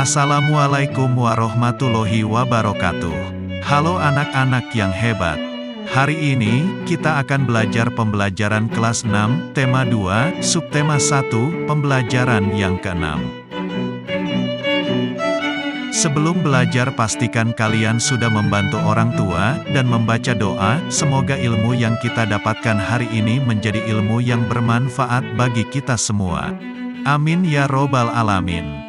Assalamualaikum warahmatullahi wabarakatuh. Halo anak-anak yang hebat. Hari ini, kita akan belajar pembelajaran kelas 6, tema 2, subtema 1, pembelajaran yang ke-6. Sebelum belajar pastikan kalian sudah membantu orang tua, dan membaca doa, semoga ilmu yang kita dapatkan hari ini menjadi ilmu yang bermanfaat bagi kita semua. Amin ya robbal alamin.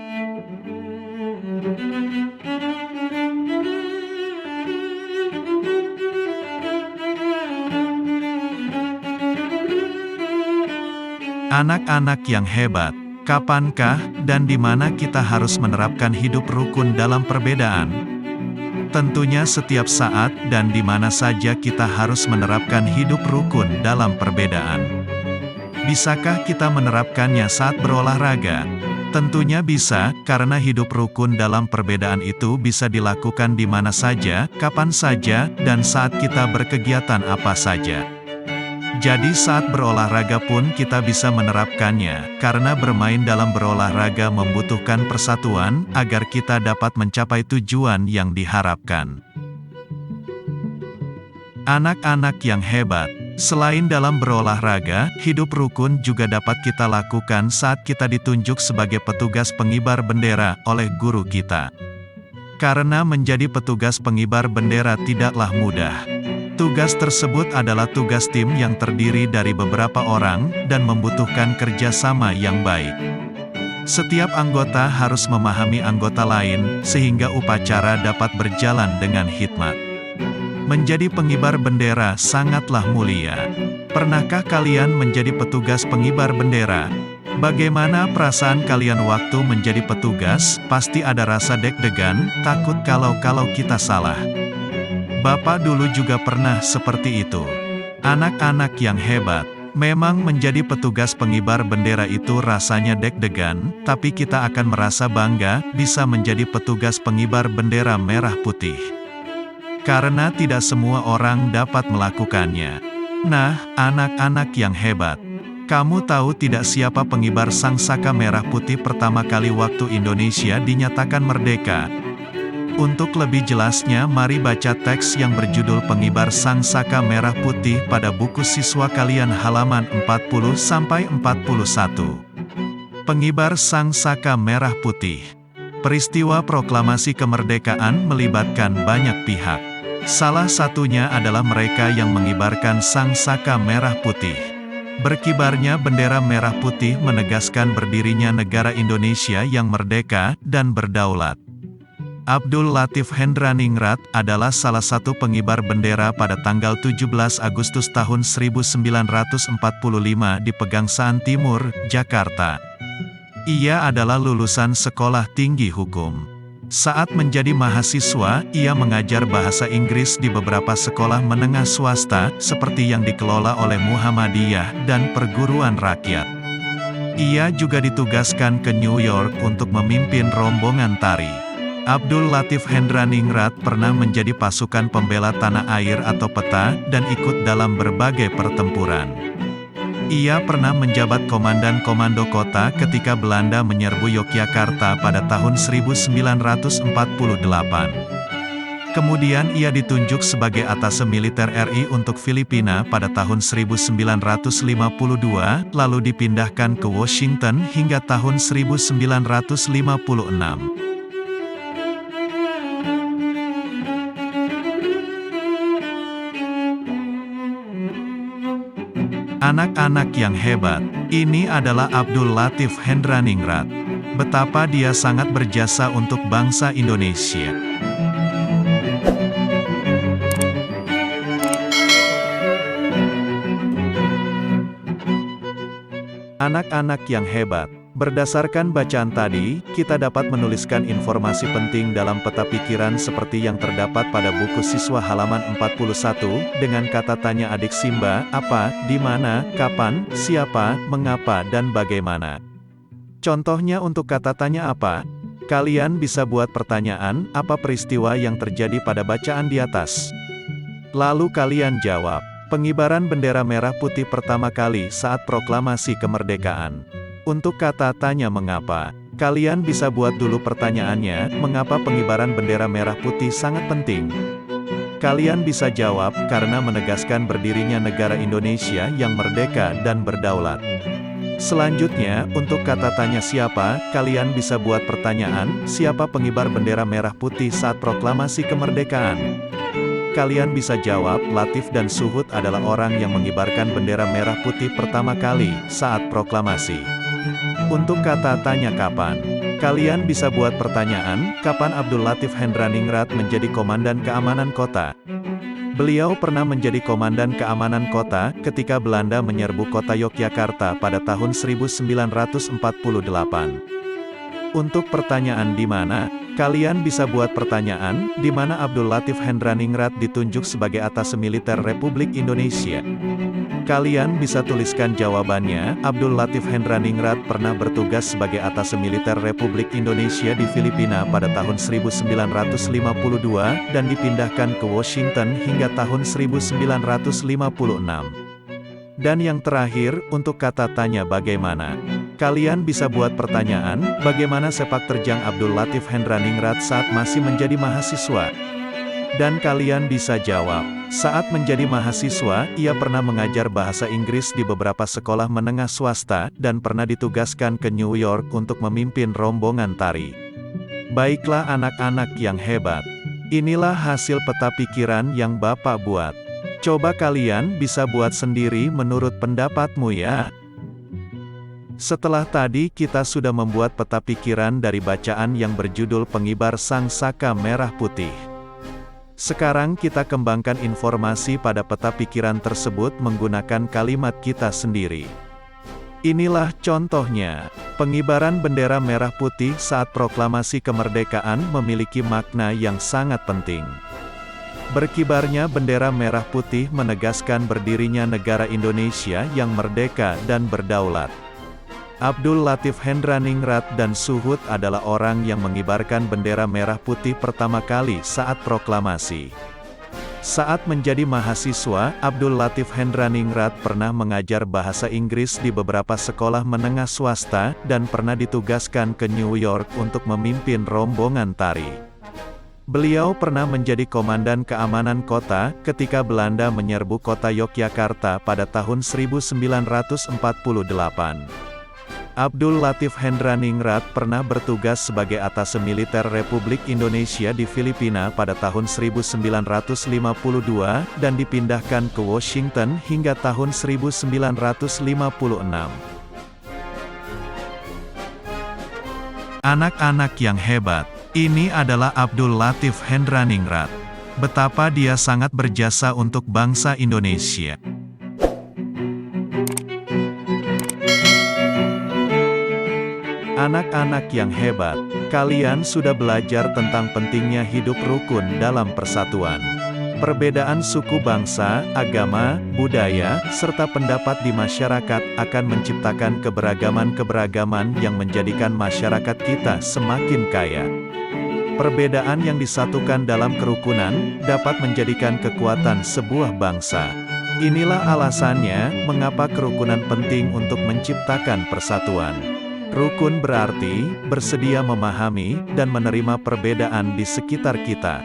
Anak-anak yang hebat, kapankah dan di mana kita harus menerapkan hidup rukun dalam perbedaan? Tentunya setiap saat dan di mana saja kita harus menerapkan hidup rukun dalam perbedaan. Bisakah kita menerapkannya saat berolahraga? Tentunya bisa, karena hidup rukun dalam perbedaan itu bisa dilakukan di mana saja, kapan saja, dan saat kita berkegiatan apa saja. Jadi saat berolahraga pun kita bisa menerapkannya, karena bermain dalam berolahraga membutuhkan persatuan, agar kita dapat mencapai tujuan yang diharapkan. Anak-anak yang hebat, selain dalam berolahraga, hidup rukun juga dapat kita lakukan saat kita ditunjuk sebagai petugas pengibar bendera oleh guru kita. Karena menjadi petugas pengibar bendera tidaklah mudah. Tugas tersebut adalah tugas tim yang terdiri dari beberapa orang, dan membutuhkan kerjasama yang baik. Setiap anggota harus memahami anggota lain, sehingga upacara dapat berjalan dengan hikmat. Menjadi pengibar bendera sangatlah mulia. Pernahkah kalian menjadi petugas pengibar bendera? Bagaimana perasaan kalian waktu menjadi petugas? Pasti ada rasa deg-degan, takut kalau kita salah. Bapak dulu juga pernah seperti itu. Anak-anak yang hebat, memang menjadi petugas pengibar bendera itu rasanya deg-degan, tapi kita akan merasa bangga bisa menjadi petugas pengibar bendera merah putih. Karena tidak semua orang dapat melakukannya. Nah, anak-anak yang hebat, kamu tahu tidak siapa pengibar sangsaka merah putih pertama kali waktu Indonesia dinyatakan merdeka? Untuk lebih jelasnya mari baca teks yang berjudul Pengibar Sangsaka Merah Putih pada buku siswa kalian halaman 40-41. Pengibar Sangsaka Merah Putih. Peristiwa proklamasi kemerdekaan melibatkan banyak pihak. Salah satunya adalah mereka yang mengibarkan sangsaka merah putih. Berkibarnya bendera merah putih menegaskan berdirinya negara Indonesia yang merdeka dan berdaulat. Abdul Latif Hendraningrat adalah salah satu pengibar bendera pada tanggal 17 Agustus tahun 1945 di Pegangsaan Timur, Jakarta. Ia adalah lulusan Sekolah Tinggi Hukum. Saat menjadi mahasiswa, ia mengajar bahasa Inggris di beberapa sekolah menengah swasta, seperti yang dikelola oleh Muhammadiyah dan perguruan rakyat. Ia juga ditugaskan ke New York untuk memimpin rombongan tari. Abdul Latif Hendraningrat pernah menjadi pasukan pembela tanah air atau PETA, dan ikut dalam berbagai pertempuran. Ia pernah menjabat komandan komando kota ketika Belanda menyerbu Yogyakarta pada tahun 1948. Kemudian ia ditunjuk sebagai atase militer RI untuk Filipina pada tahun 1952, lalu dipindahkan ke Washington hingga tahun 1956. Anak-anak yang hebat, ini adalah Abdul Latif Hendraningrat. Betapa dia sangat berjasa untuk bangsa Indonesia. Anak-anak yang hebat, berdasarkan bacaan tadi, kita dapat menuliskan informasi penting dalam peta pikiran seperti yang terdapat pada buku siswa halaman 41, dengan kata tanya adik Simba, apa, di mana, kapan, siapa, mengapa dan bagaimana. Contohnya untuk kata tanya apa, kalian bisa buat pertanyaan, apa peristiwa yang terjadi pada bacaan di atas. Lalu kalian jawab, pengibaran bendera merah putih pertama kali saat proklamasi kemerdekaan. Untuk kata tanya mengapa, Kalian bisa buat dulu pertanyaannya, mengapa pengibaran bendera merah putih sangat penting? Kalian bisa jawab, karena menegaskan berdirinya negara Indonesia yang merdeka dan berdaulat. Selanjutnya, untuk kata tanya siapa, kalian bisa buat pertanyaan, siapa pengibar bendera merah putih saat proklamasi kemerdekaan? Kalian bisa jawab, Latif dan Suhud adalah orang yang mengibarkan bendera merah putih pertama kali, saat proklamasi. Untuk kata tanya kapan? Kalian bisa buat pertanyaan, kapan Abdul Latif Hendraningrat menjadi Komandan Keamanan Kota? Beliau pernah menjadi Komandan Keamanan Kota, ketika Belanda menyerbu kota Yogyakarta pada tahun 1948. Untuk pertanyaan di mana, kalian bisa buat pertanyaan, di mana Abdul Latif Hendraningrat ditunjuk sebagai Atase Militer Republik Indonesia. Kalian bisa tuliskan jawabannya, Abdul Latif Hendraningrat pernah bertugas sebagai Atase Militer Republik Indonesia di Filipina pada tahun 1952, dan dipindahkan ke Washington hingga tahun 1956. Dan yang terakhir, untuk kata tanya bagaimana? Kalian bisa buat pertanyaan, bagaimana sepak terjang Abdul Latif Hendraningrat saat masih menjadi mahasiswa? Dan kalian bisa jawab, saat menjadi mahasiswa, ia pernah mengajar bahasa Inggris di beberapa sekolah menengah swasta, dan pernah ditugaskan ke New York untuk memimpin rombongan tari. Baiklah anak-anak yang hebat. Inilah hasil peta pikiran yang Bapak buat. Coba kalian bisa buat sendiri menurut pendapatmu ya. Setelah tadi kita sudah membuat peta pikiran dari bacaan yang berjudul Pengibar Sang Saka Merah Putih. Sekarang kita kembangkan informasi pada peta pikiran tersebut menggunakan kalimat kita sendiri. Inilah contohnya. Pengibaran bendera merah putih saat proklamasi kemerdekaan memiliki makna yang sangat penting. Berkibarnya bendera merah putih menegaskan berdirinya negara Indonesia yang merdeka dan berdaulat. Abdul Latif Hendraningrat dan Suhud adalah orang yang mengibarkan bendera merah putih pertama kali saat proklamasi. Saat menjadi mahasiswa, Abdul Latif Hendraningrat pernah mengajar bahasa Inggris di beberapa sekolah menengah swasta, dan pernah ditugaskan ke New York untuk memimpin rombongan tari. Beliau pernah menjadi Komandan Keamanan Kota, ketika Belanda menyerbu kota Yogyakarta pada tahun 1948. Abdul Latif Hendraningrat pernah bertugas sebagai Atase Militer Republik Indonesia di Filipina pada tahun 1952, dan dipindahkan ke Washington hingga tahun 1956. Anak-anak yang hebat, ini adalah Abdul Latif Hendraningrat. Betapa dia sangat berjasa untuk bangsa Indonesia. Anak-anak yang hebat, kalian sudah belajar tentang pentingnya hidup rukun dalam persatuan. Perbedaan suku bangsa, agama, budaya, serta pendapat di masyarakat akan menciptakan keberagaman-keberagaman yang menjadikan masyarakat kita semakin kaya. Perbedaan yang disatukan dalam kerukunan dapat menjadikan kekuatan sebuah bangsa. Inilah alasannya mengapa kerukunan penting untuk menciptakan persatuan. Rukun berarti bersedia memahami dan menerima perbedaan di sekitar kita.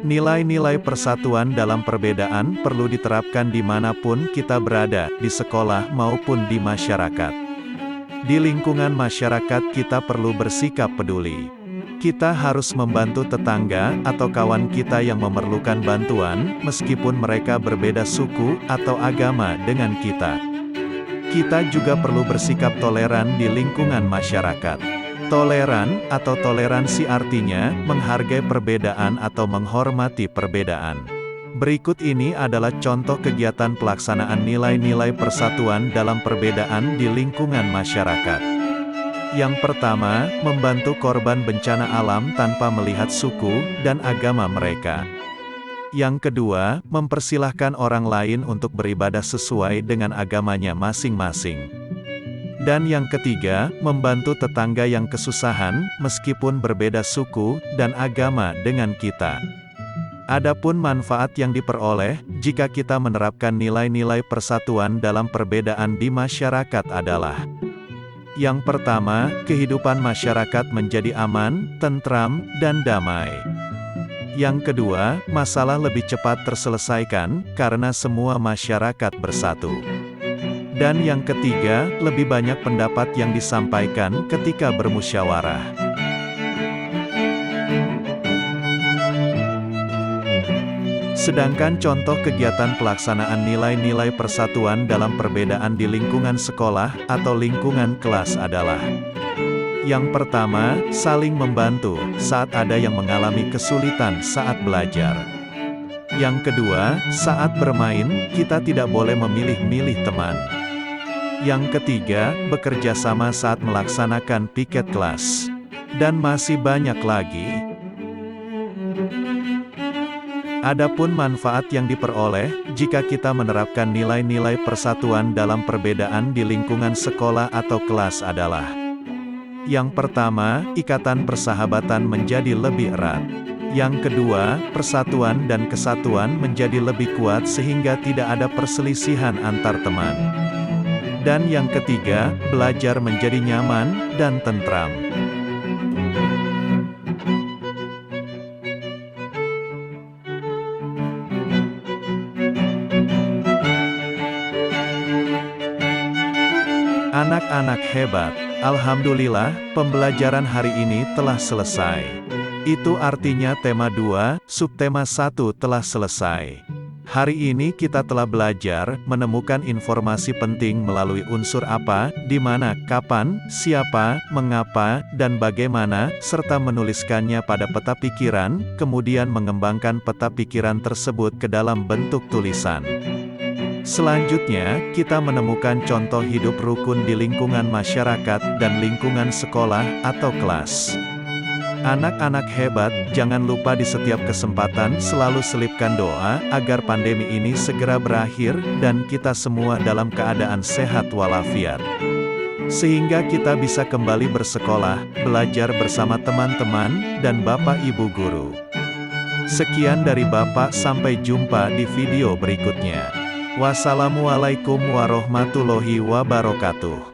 Nilai-nilai persatuan dalam perbedaan perlu diterapkan dimanapun kita berada, di sekolah maupun di masyarakat. Di lingkungan masyarakat kita perlu bersikap peduli. Kita harus membantu tetangga atau kawan kita yang memerlukan bantuan, meskipun mereka berbeda suku atau agama dengan kita. Kita juga perlu bersikap toleran di lingkungan masyarakat. Toleran atau toleransi artinya menghargai perbedaan atau menghormati perbedaan. Berikut ini adalah contoh kegiatan pelaksanaan nilai-nilai persatuan dalam perbedaan di lingkungan masyarakat. Yang pertama, membantu korban bencana alam tanpa melihat suku dan agama mereka. Yang kedua, mempersilahkan orang lain untuk beribadah sesuai dengan agamanya masing-masing. Dan yang ketiga, membantu tetangga yang kesusahan, meskipun berbeda suku dan agama dengan kita. Adapun manfaat yang diperoleh, jika kita menerapkan nilai-nilai persatuan dalam perbedaan di masyarakat adalah: Yang pertama, kehidupan masyarakat menjadi aman, tentram, dan damai. Yang kedua, masalah lebih cepat terselesaikan, karena semua masyarakat bersatu. Dan yang ketiga, lebih banyak pendapat yang disampaikan ketika bermusyawarah. Sedangkan contoh kegiatan pelaksanaan nilai-nilai persatuan dalam perbedaan di lingkungan sekolah atau lingkungan kelas adalah: yang pertama, saling membantu saat ada yang mengalami kesulitan saat belajar. Yang kedua, saat bermain, kita tidak boleh memilih-milih teman. Yang ketiga, bekerja sama saat melaksanakan piket kelas. Dan masih banyak lagi. Adapun manfaat yang diperoleh, jika kita menerapkan nilai-nilai persatuan dalam perbedaan di lingkungan sekolah atau kelas adalah: yang pertama, ikatan persahabatan menjadi lebih erat. Yang kedua, persatuan dan kesatuan menjadi lebih kuat sehingga tidak ada perselisihan antar teman. Dan yang ketiga, belajar menjadi nyaman dan tentram. Anak-anak hebat, alhamdulillah, pembelajaran hari ini telah selesai. Itu artinya tema 2, subtema 1 telah selesai. Hari ini kita telah belajar, menemukan informasi penting melalui unsur apa, di mana, kapan, siapa, mengapa, dan bagaimana, serta menuliskannya pada peta pikiran, kemudian mengembangkan peta pikiran tersebut ke dalam bentuk tulisan. Selanjutnya, kita menemukan contoh hidup rukun di lingkungan masyarakat dan lingkungan sekolah atau kelas. Anak-anak hebat, jangan lupa di setiap kesempatan selalu selipkan doa agar pandemi ini segera berakhir dan kita semua dalam keadaan sehat walafiat. Sehingga kita bisa kembali bersekolah, belajar bersama teman-teman, dan Bapak Ibu Guru. Sekian dari Bapak, sampai jumpa di video berikutnya. Wassalamualaikum warahmatullahi wabarakatuh.